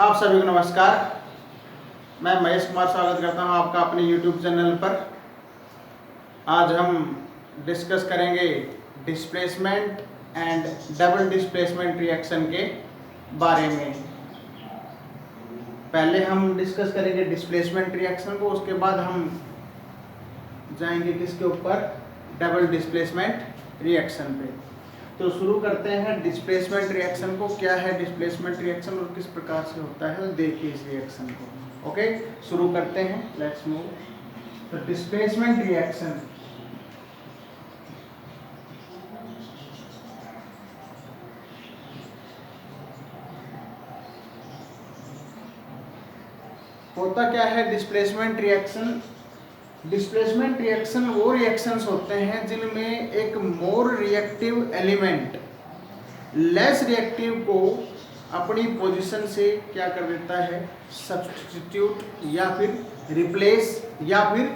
आप सभी को नमस्कार। मैं महेश कुमार स्वागत करता हूं आपका अपने YouTube चैनल पर। आज हम डिस्कस करेंगे displacement and double displacement reaction के बारे में। पहले हम डिस्कस करेंगे डिस्प्लेसमेंट रिएक्शन को, उसके बाद हम जाएंगे किसके ऊपर, डबल डिस्प्लेसमेंट रिएक्शन पे। तो शुरू करते हैं डिस्प्लेसमेंट रिएक्शन को। क्या है डिस्प्लेसमेंट रिएक्शन और किस प्रकार से होता है, देखिए इस रिएक्शन को। ओके, शुरू करते हैं, लेट्स मूव। तो डिस्प्लेसमेंट रिएक्शन होता क्या है। डिस्प्लेसमेंट रिएक्शन वो रिएक्शंस होते हैं जिनमें एक more reactive element less reactive को अपनी पोजीशन से क्या कर देता है, सब्स्टिट्यूट या फिर रिप्लेस या फिर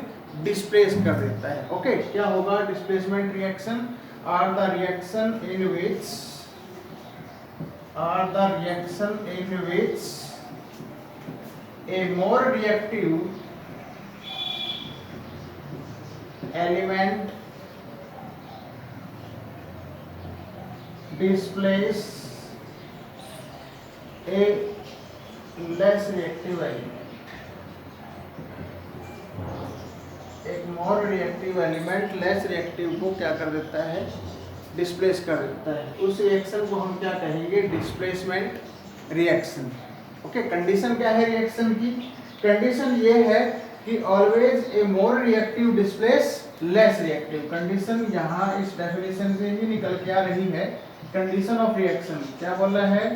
डिस्प्लेस कर देता है। ओके, क्या होगा displacement reaction? Are the reaction in which a more reactive element displace a less reactive element। एक more reactive element less reactive को क्या कर देता है, डिस्प्लेस कर देता है। उस रिएक्शन को हम क्या कहेंगे, डिस्प्लेसमेंट रिएक्शन। ओके, कंडीशन क्या है रिएक्शन की? कंडीशन ये है कि always a more reactive displace less reactive. Condition यहाँ इस डेफिनेशन से ही निकल के आ रही है। कंडीशन ऑफ रिएक्शन क्या बोल रहा है,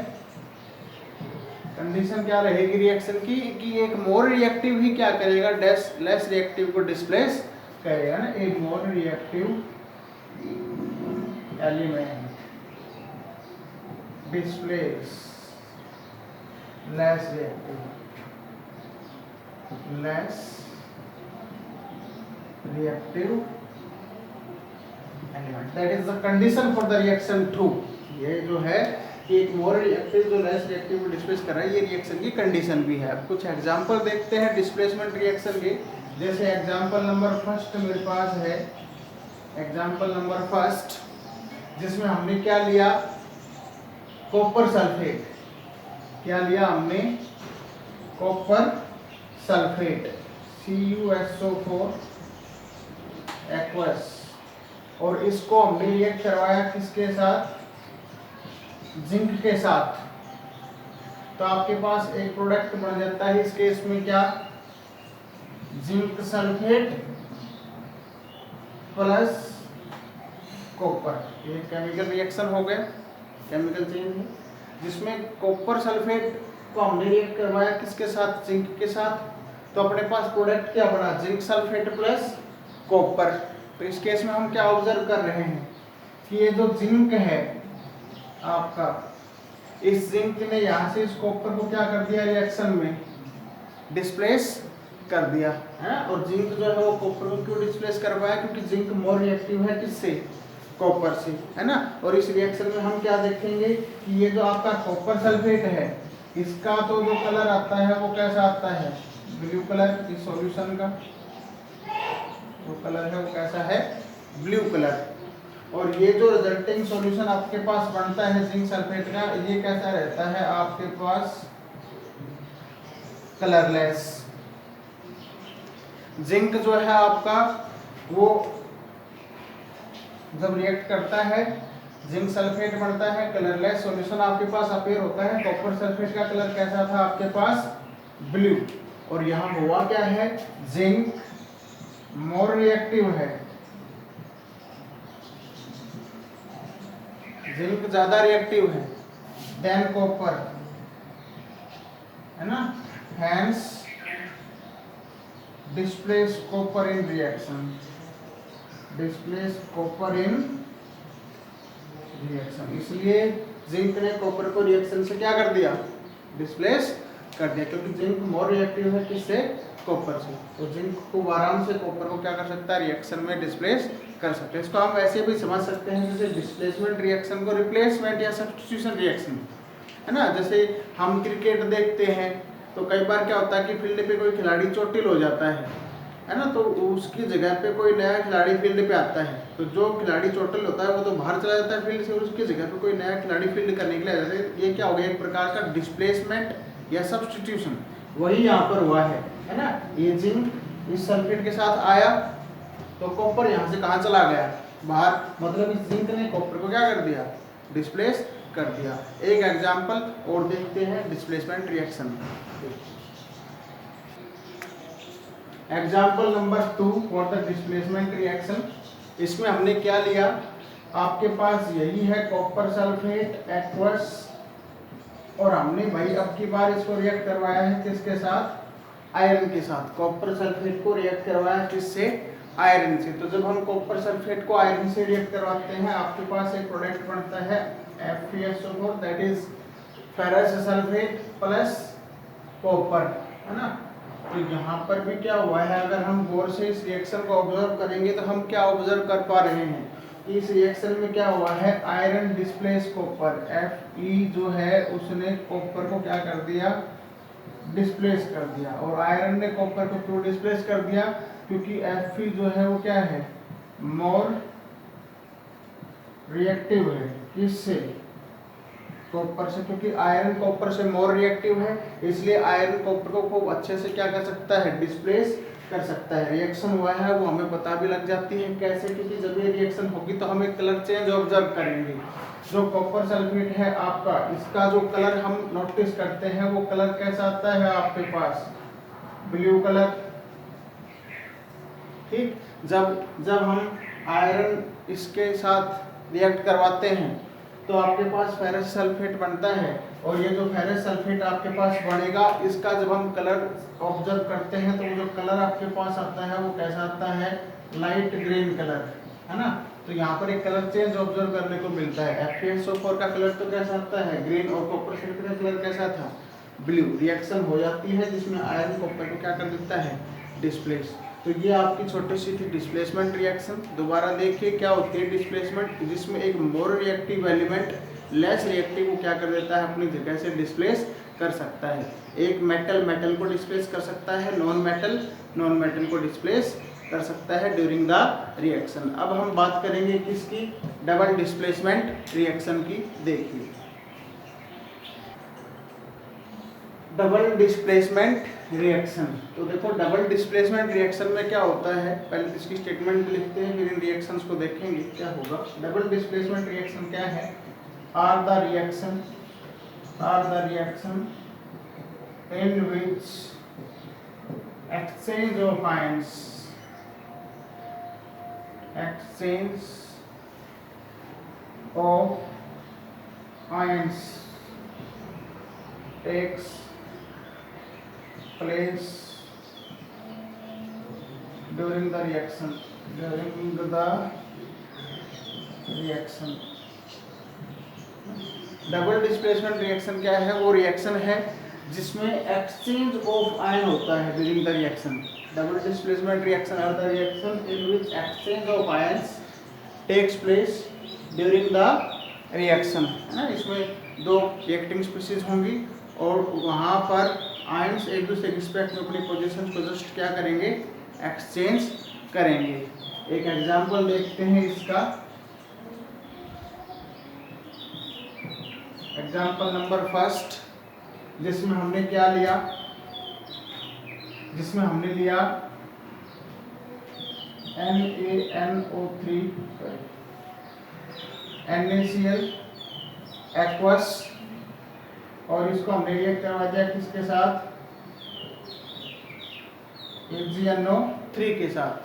कंडीशन क्या रहेगी रिएक्शन की कि एक मोर रिएक्टिव ही क्या करेगा, लेस रिएक्टिव को डिस्प्लेस करेगा ना। एक more reactive element displace less reactive element, that is the condition for the reaction 2। ये जो है कि एक मोर रिएक्टिव जो लेस रिएक्टिव को डिस्प्लेस कर रहा है, ये रिएक्शन की कंडीशन भी है। अब कुछ एग्जांपल देखते हैं डिस्प्लेसमेंट रिएक्शन के। जैसे एग्जांपल नंबर फर्स्ट मेरे पास है, एग्जांपल नंबर फर्स्ट, जिसमें हमने क्या लिया, कॉपर सल्फेट। क्या लिया हमने, कॉपर सल्फेट CuSO4 एक्वस, और इसको हमने रिएक्ट करवाया किसके साथ, जिंक के साथ। तो आपके पास एक प्रोडक्ट बन जाता है इस केस में, क्या, जिंक सल्फेट प्लस कॉपर। ये केमिकल रिएक्शन हो गया, केमिकल चेंज है, जिसमें कॉपर सल्फेट को हमने रिएक्ट करवाया किसके साथ, जिंक के साथ। तो अपने पास प्रोडक्ट क्या बना, जिंक सल्फेट प्लस कॉपर। तो इस केस में हम क्या ऑब्जर्व कर रहे हैं कि ये जो जिंक है आपका, इस जिंक ने यहाँ से इस कॉपर को क्या कर दिया, रिएक्शन में डिस्प्लेस कर दिया है। और जिंक जो है वो कॉपर को क्यों डिस्प्लेस करवाया, क्योंकि जिंक मोर रिएक्टिव है किससे, कॉपर से, है ना। और इस रिएक्शन में हम क्या देखेंगे कि ये जो आपका कॉपर सल्फेट है, इसका तो जो कलर आता है वो कैसा आता है, ब्लू कलर। इस सॉल्यूशन का जो कलर है वो कैसा है, ब्लू कलर। और ये जो रिजल्टिंग सॉल्यूशन आपके पास बनता है जिंक सल्फेट का, ये कैसा रहता है आपके पास, कलरलेस। जिंक जो है आपका वो जब रिएक्ट करता है, जिंक सल्फेट बनता है, कलरलेस सॉल्यूशन आपके पास अपीयर होता है। कॉपर सल्फेट का कलर कैसा था आपके पास, ब्लू। और यहाँ हुआ क्या है, जिंक मोर रिएक्टिव है, जिंक ज्यादा रिएक्टिव है देन कॉपर, है ना। Hence displace copper in reaction, displace copper in reaction. इसलिए जिंक ने कॉपर को रिएक्शन से क्या कर दिया, डिस्प्लेस कर दिया, क्योंकि जिंक मोर रिएक्टिव है किससे, कॉपर से। तो जिंक को आराम से कॉपर को क्या कर सकता है, रिएक्शन में डिस्प्लेस कर सकते हैं। इसको हम वैसे भी समझ सकते हैं जैसे डिस्प्लेसमेंट रिएक्शन को रिप्लेसमेंट या सब्स्टिट्यूशन रिएक्शन है ना। जैसे हम क्रिकेट देखते हैं तो कई बार क्या होता है कि फील्ड पे कोई खिलाड़ी चोटिल हो जाता है ना, तो उसकी जगह पे कोई नया खिलाड़ी फील्ड पे आता है, तो जो खिलाड़ी चोटिल होता है वो तो बाहर चला जाता है फील्ड से, और उसकी जगह पे कोई नया खिलाड़ी फील्ड करने के लिए आ जाता है। ये क्या हो गया, एक प्रकार का डिस्प्लेसमेंट या सब्स्टिट्यूशन, वही यहाँ पर हुआ है ना। ये जिंक इस सल्फेट के साथ आया तो कॉपर यहाँ से कहाँ चला गया, बाहर, मतलब इस जिंक ने कॉपर को क्या कर दिया, डिस्प्लेस कर दिया। एक एग्जांपल और देखते हैं displacement reaction. Example number 2 for the displacement reaction. इसमें हमने क्या लिया, आपके पास यही है कॉपर सल्फेट एक्वस, और हमने भाई अब की बार इसको रिएक्ट करवाया है किसके साथ, आयरन के साथ। कॉपर सल्फेट को रिएक्ट करवाया किससे, आयरन से। तो जब हम कॉपर सल्फेट को आयरन से रिएक्ट करवाते हैं, आपके पास एक प्रोडक्ट बनता है FeSO4, that is ferrous sulphate plus copper, है ना। तो यहाँ पर भी क्या हुआ है, अगर हम गौर से इस रिएक्शन को ऑब्जर्व करेंगे तो हम क्या ऑब्जर्व कर पा रहे हैं, इस रिएक्शन में क्या हुआ है, आयरन डिस्प्लेस कॉपर, Fe जो है उसने कॉपर को क्या कर दिया, डिस्प्लेस कर दिया। और आयरन ने कॉपर को क्यों डिस्प्लेस कर दिया, क्योंकि Fe जो है वो क्या है, मोर रिएक्टिव है, किससे, कॉपर से, क्योंकि आयरन कॉपर से मोर रिएक्टिव है, इसलिए आयरन कॉपर को खूब अच्छे से क्या कर सकता है, डिस्प्लेस कर सकता है। रिएक्शन हुआ है वो हमें पता भी लग जाती है कैसे, क्योंकि जब ये रिएक्शन होगी तो हम एक कलर चेंज ऑब्जर्व करेंगे। जो कॉपर सल्फेट है आपका, इसका जो कलर हम नोटिस करते हैं वो कलर कैसा आता है आपके पास, ब्लू कलर, ठीक। जब हम आयरन इसके साथ रिएक्ट करवाते हैं तो आपके पास फेरस सल्फेट बनता है, और ये जो फेरस सल्फेट आपके पास बनेगा, इसका जब हम कलर ऑब्जर्व करते हैं तो वो जो कलर आपके पास आता है वो कैसा आता है, लाइट ग्रीन कलर, है ना। तो यहाँ पर एक कलर चेंज ऑब्जर्व करने को मिलता है। FeSO4 का कलर तो कैसा आता है, ग्रीन, और कॉपर सल्फेट का कलर कैसा था, ब्लू। रिएक्शन हो जाती है जिसमें आयरन कॉपर को क्या कर देता है, डिस्प्लेस। तो ये आपकी छोटी सी थी डिस्प्लेसमेंट रिएक्शन। दोबारा देखिए क्या होती है डिस्प्लेसमेंट, जिसमें एक more reactive element less reactive को क्या कर देता है, अपनी जगह से डिस्प्लेस कर सकता है। एक मेटल मेटल को डिस्प्लेस कर सकता है, नॉन मेटल को डिस्प्लेस कर सकता है ड्यूरिंग द रिएक्शन। अब हम बात करेंगे किसकी, डबल डिस्प्लेसमेंट रिएक्शन की। देखिए डबल डिस्प्लेसमेंट रिएक्शन, तो देखो डबल डिस्प्लेसमेंट रिएक्शन में क्या होता है, पहले इसकी स्टेटमेंट लिखते हैं, फिर इन रिएक्शंस को देखेंगे क्या होगा। डबल डिस्प्लेसमेंट रिएक्शन क्या है, are the reaction in which exchange of ions takes place during the reaction। Double displacement reaction क्या है, वो रिएक्शन है जिसमें एक्सचेंज ऑफ आयन होता है during the reaction. Double displacement reaction are the reaction in which exchange of ions takes place during the reaction, है ना। इसमें दो रिएक्टिंग स्पीशीज होंगी और वहाँ पर आयंस एक दूसरे के रिस्पेक्ट में अपनी पोजीशन को जस्ट क्या करेंगे, एक्सचेंज करेंगे। एक एग्जांपल देखते हैं इसका। एग्जांपल नंबर फर्स्ट, जिसमें हमने क्या लिया, जिसमें हमने लिया NaNO3 NaCl एक्वस, और इसको हमने रिएक्ट करवा दिया किसके साथ, AgNO3 के साथ।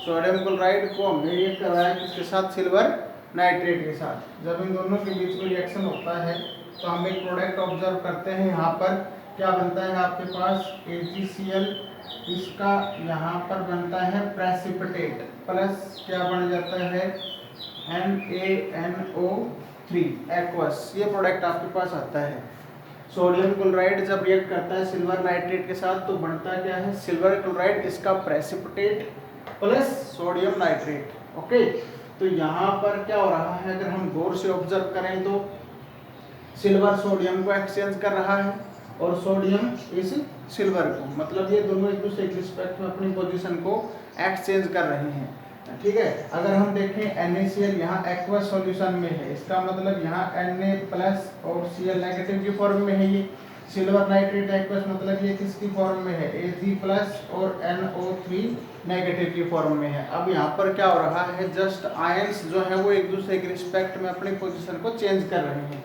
सोडियम क्लोराइड को हमने रिएक्ट करवाया किसके साथ, सिल्वर नाइट्रेट के साथ। जब इन दोनों के बीच में रिएक्शन होता है तो हम एक प्रोडक्ट ऑब्जर्व करते हैं। यहाँ पर क्या बनता है आपके पास, AgCl, इसका यहाँ पर बनता है प्रेसिपिटेट, प्लस क्या बन जाता है, NaNO3 एक्वस। ये प्रोडक्ट आपके पास आता है। सोडियम क्लोराइड जब रिएक्ट करता है सिल्वर नाइट्रेट के साथ तो बनता क्या है, सिल्वर क्लोराइड, इसका precipitate plus sodium nitrate. Okay, तो यहाँ पर क्या हो रहा है, अगर हम गौर से ऑब्जर्व करें तो सिल्वर सोडियम को एक्सचेंज कर रहा है और सोडियम इस सिल्वर को, मतलब ये दोनों एक दूसरे के रिस्पेक्ट में अपनी पोजीशन को एक्सचेंज कर रहे हैं। ठीक है, अगर हम देखें NaCl यहाँ एक्वस सॉल्यूशन में है, इसका मतलब यहाँ Na प्लस और Cl नेगेटिव की फॉर्म में है। ये सिल्वर नाइट्रेट एक्वस मतलब ये किसकी फॉर्म में है, Ag प्लस और NO3 नेगेटिव की फॉर्म में है। अब यहाँ पर क्या हो रहा है, जस्ट आयंस जो है वो एक दूसरे के रिस्पेक्ट में अपनी पोजीशन को चेंज कर रहे हैं।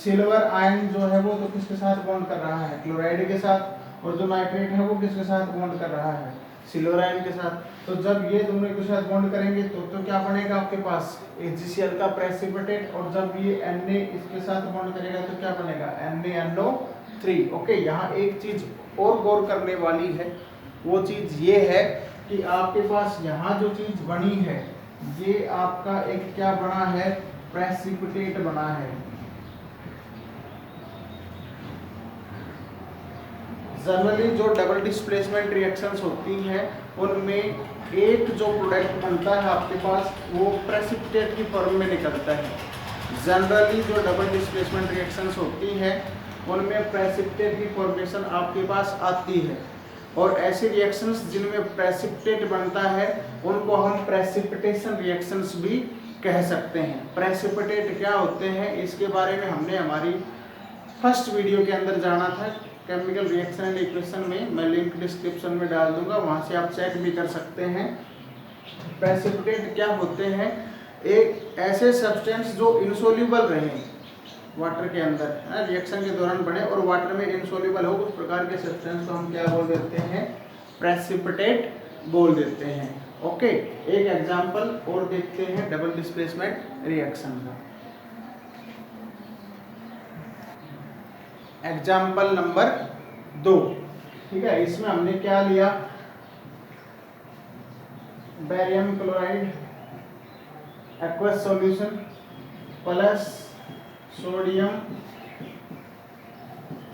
सिल्वर आयन जो है वो तो किसके साथ बॉन्ड कर रहा है, क्लोराइड के साथ, और जो नाइट्रेट है वो किसके साथ बॉन्ड कर रहा है, सिल्वर आयन के साथ। तो जब ये दोनों एक दूसरे के साथ बॉन्ड करेंगे तो क्या बनेगा आपके पास AgCl का प्रेसिपिटेट, और जब ये Na इसके साथ बॉन्ड करेगा तो क्या बनेगा NaNO3। ओके, यहाँ एक चीज और गौर करने वाली है, वो चीज ये है कि आपके पास यहाँ जो चीज बनी है ये आपका एक क्या बना है, प्रेसिपिटेट बना है। जनरली जो डबल डिस्प्लेसमेंट रिएक्शंस होती हैं उनमें एक जो प्रोडक्ट बनता है आपके पास वो प्रेसिपिटेट की फॉर्म में निकलता है। जनरली जो डबल डिस्प्लेसमेंट रिएक्शंस होती हैं उनमें प्रेसिपिटेट की फॉर्मेशन आपके पास आती है, और ऐसी रिएक्शंस जिनमें प्रेसिपिटेट बनता है उनको हम प्रेसिपिटेशन रिएक्शंस भी कह सकते हैं। प्रेसिपिटेट क्या होते हैं इसके बारे में हमने हमारी फर्स्ट वीडियो के अंदर जाना था, केमिकल रिएक्शन एंड इक्वेशन में, मैं लिंक डिस्क्रिप्शन में डाल दूंगा, वहां से आप चेक भी कर सकते हैं। प्रेसिपिटेट क्या होते हैं, एक ऐसे सब्सटेंस जो इनसोल्यूबल रहे वाटर के अंदर, रिएक्शन के दौरान बने और वाटर में इनसोल्यूबल हो, उस प्रकार के सब्सटेंस को हम क्या बोल देते हैं, प्रेसिपिटेट बोल देते हैं। ओके, एक एग्जांपल और देखते हैं डबल डिस्प्लेसमेंट रिएक्शन का। एग्जाम्पल नंबर 2, ठीक है, इसमें हमने क्या लिया, barium chloride aqueous solution plus sodium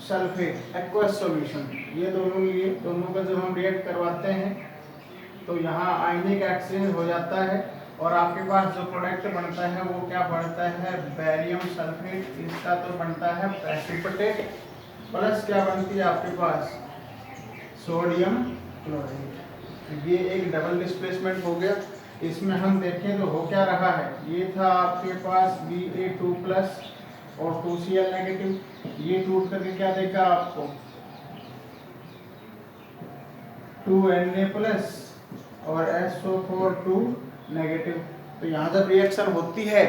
sulphate aqueous solution, ये दोनों लिए, दोनों का जब हम रिएक्ट करवाते हैं तो यहाँ आयनिक एक्सचेंज हो जाता है और आपके पास जो प्रोडक्ट बनता है वो क्या बनता है, बेरियम सल्फेट, इसका तो बनता है प्रेसिपिटेट, प्लस क्या बनती है आपके पास, सोडियम क्लोराइड। ये एक डबल डिस्प्लेसमेंट हो गया। इसमें हम देखें तो हो क्या रहा है, ये था आपके पास Ba2 प्लस और 2Cl नेगेटिव, ये टूट करके क्या देगा आपको 2Na प्लस और SO4 2 नेगेटिव। तो यहाँ जब रिएक्शन होती है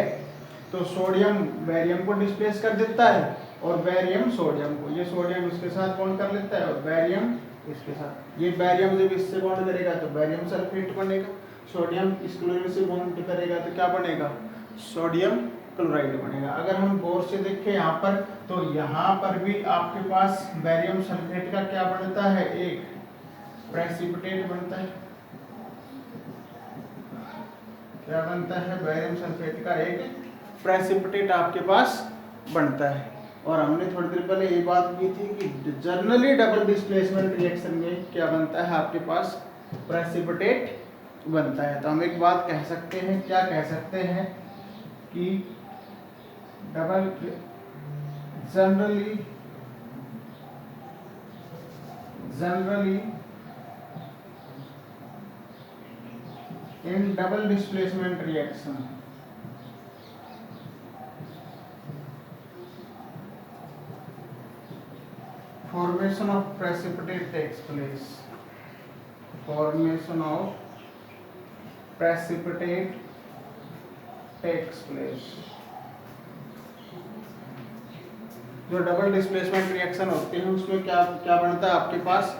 तो सोडियम बैरियम को डिस्प्लेस कर देता है और बैरियम सोडियम को, ये सोडियम इसके साथ बॉन्ड कर लेता है और बैरियम इसके साथ, ये बैरियम जब इससे बॉन्ड करेगा तो बैरियम सल्फेट बनेगा, सोडियम इस क्लोरीन से बॉन्ड करेगा तो क्या बनेगा, सोडियम क्लोराइड बनेगा। अगर हम गौर से देखें यहाँ पर तो यहाँ पर भी आपके पास बैरियम सल्फेट का क्या बनता है, एक प्रेसिपिटेट बनता है, क्या बनता है, बैरियम सल्फेट का एक प्रेसिपिटेट आपके पास बनता है। और हमने थोड़ी देर पहले ये बात की थी कि जनरली डबल डिस्प्लेसमेंट रिएक्शन में क्या बनता है आपके पास, प्रेसिपिटेट बनता है। तो हम एक बात कह सकते हैं, क्या कह सकते हैं कि double generally in double displacement reaction formation of precipitate takes place, formation of precipitate takes place। जो डबल डिस्प्लेसमेंट रिएक्शन होते हैं उसमें क्या क्या बनता है आपके पास,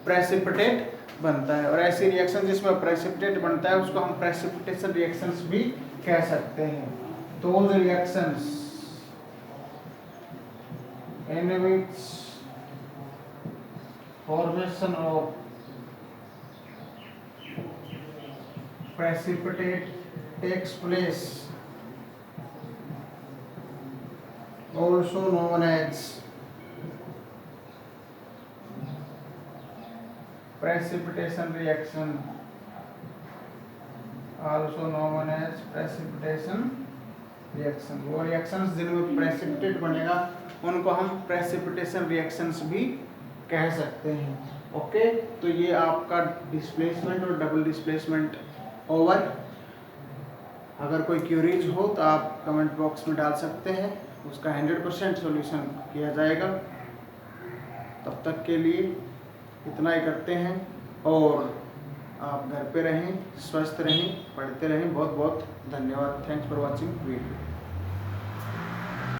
प्रेसिपिटेट बनता है। और ऐसी रिएक्शन जिसमें प्रेसिपिटेट बनता है उसको हम प्रेसिपिटेशन रिएक्शंस भी कह सकते हैं। तो reactions in which formation of precipitate takes place also known as precipitation reaction, also known as precipitation reaction, वो रिएक्शंस जिनमें प्रेसिपिटेट बनेगा उनको हम प्रेसिपिटेशन रिएक्शंस भी कह सकते हैं। ओके, तो ये आपका डिस्प्लेसमेंट और डबल डिस्प्लेसमेंट ओवर। अगर कोई क्यूरीज हो तो आप कमेंट बॉक्स में डाल सकते हैं, उसका 100% सॉल्यूशन किया जाएगा। तब तक के लिए इतना ही करते हैं, और आप घर पे रहें, स्वस्थ रहें, पढ़ते रहें। बहुत बहुत धन्यवाद। Thanks for watching video.